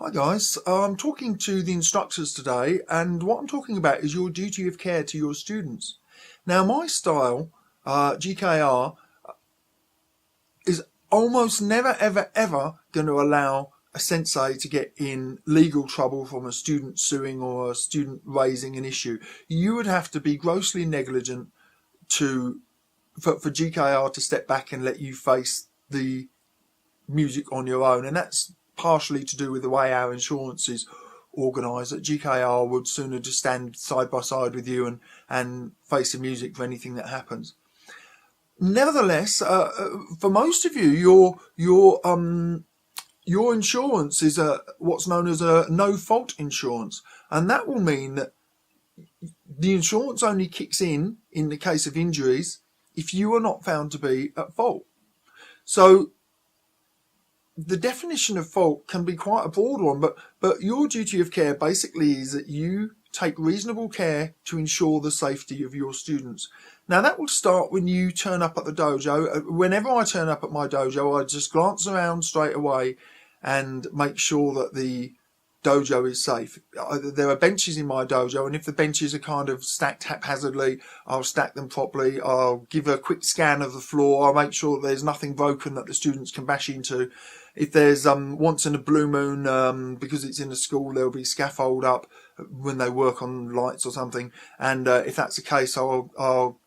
Hi guys, I'm talking to the instructors today, and what I'm talking about is your duty of care to your students. Now my style, GKR, is almost never ever going to allow a sensei to get in legal trouble from a student suing or a student raising an issue. You would have to be grossly negligent for GKR to step back and let you face the music on your own, and that's partially to do with the way our insurance is organised. That GKR would sooner just stand side by side with you and face the music for anything that happens. Nevertheless, for most of you, your insurance is what's known as a no-fault insurance, and that will mean that the insurance only kicks in the case of injuries if you are not found to be at fault. So the definition of fault can be quite a broad one, but your duty of care basically is that you take reasonable care to ensure the safety of your students. Now that will start when you turn up at the dojo. Whenever I turn up at my dojo, I just glance around straight away and make sure that the dojo is safe. There are benches in my dojo, and if the benches are kind of stacked haphazardly, I'll stack them properly. I'll give a quick scan of the floor. I'll make sure that there's nothing broken that the students can bash into. If there's once in a blue moon, because it's in a school, there'll be scaffold up when they work on lights or something, and if that's the case, I'll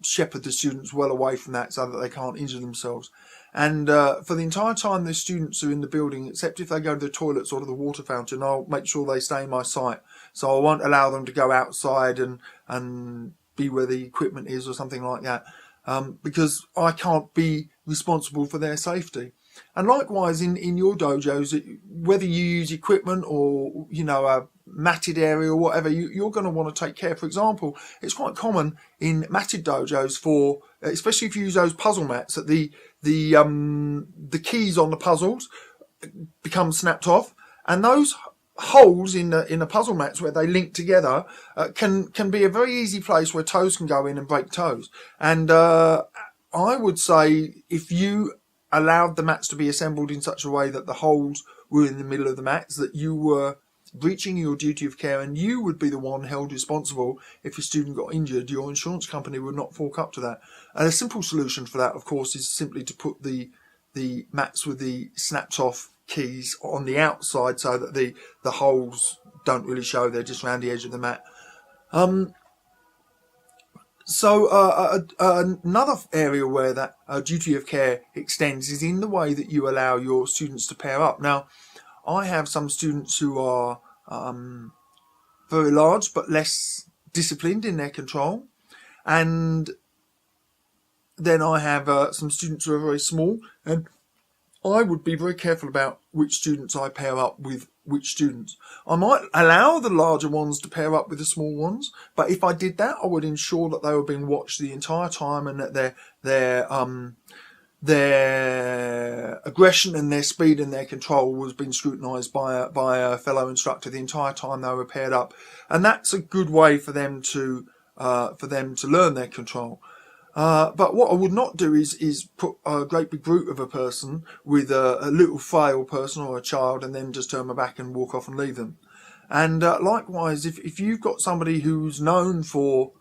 shepherd the students well away from that so that they can't injure themselves. And for the entire time the students are in the building, except if they go to the toilets or to the water fountain, I'll make sure they stay in my sight. So I won't allow them to go outside and be where the equipment is or something like that, because I can't be responsible for their safety. And likewise in your dojos, whether you use equipment or a matted area or whatever, you're going to want to take care. For example, it's quite common in matted dojos especially if you use those puzzle mats, that the keys on the puzzles become snapped off, and those holes in the puzzle mats where they link together can be a very easy place where toes can go in and break toes. And I would say if you allowed the mats to be assembled in such a way that the holes were in the middle of the mats, that you were breaching your duty of care, and you would be the one held responsible if a student got injured. Your insurance company would not fork up to that. And a simple solution for that, of course, is simply to put the mats with the snapped off keys on the outside so that the holes don't really show, they're just around the edge of the mat. So another area where that duty of care extends is in the way that you allow your students to pair up. Now, I have some students who are very large but less disciplined in their control, and then I have some students who are very small, and I would be very careful about which students I pair up with which students. I might allow the larger ones to pair up with the small ones, but if I did that, I would ensure that they were being watched the entire time, and that their aggression and their speed and their control was being scrutinised by a fellow instructor the entire time they were paired up. And that's a good way for them to learn their control. But what I would not do is put a great big brute of a person with a little frail person or a child and then just turn my back and walk off and leave them. And likewise, if you've got somebody who's known for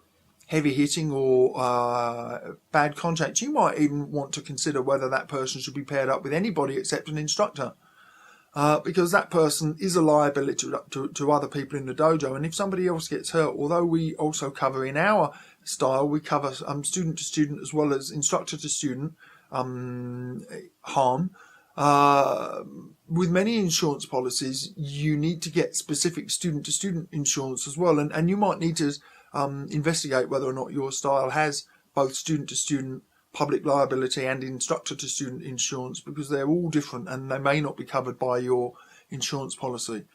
heavy hitting or bad contact, you might even want to consider whether that person should be paired up with anybody except an instructor. Because that person is a liability to other people in the dojo, and if somebody else gets hurt, although we also cover in our style, we cover student to student as well as instructor to student harm. With many insurance policies, you need to get specific student to student insurance as well, and you might need to investigate whether or not your style has both student to student public liability and instructor to student insurance, because they're all different and they may not be covered by your insurance policy.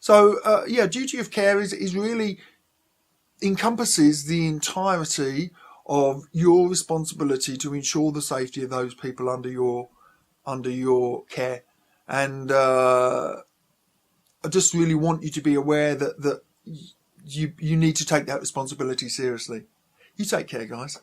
So duty of care is really encompasses the entirety of your responsibility to ensure the safety of those people under your care. And I just really want you to be aware that you need to take that responsibility seriously. You take care, guys.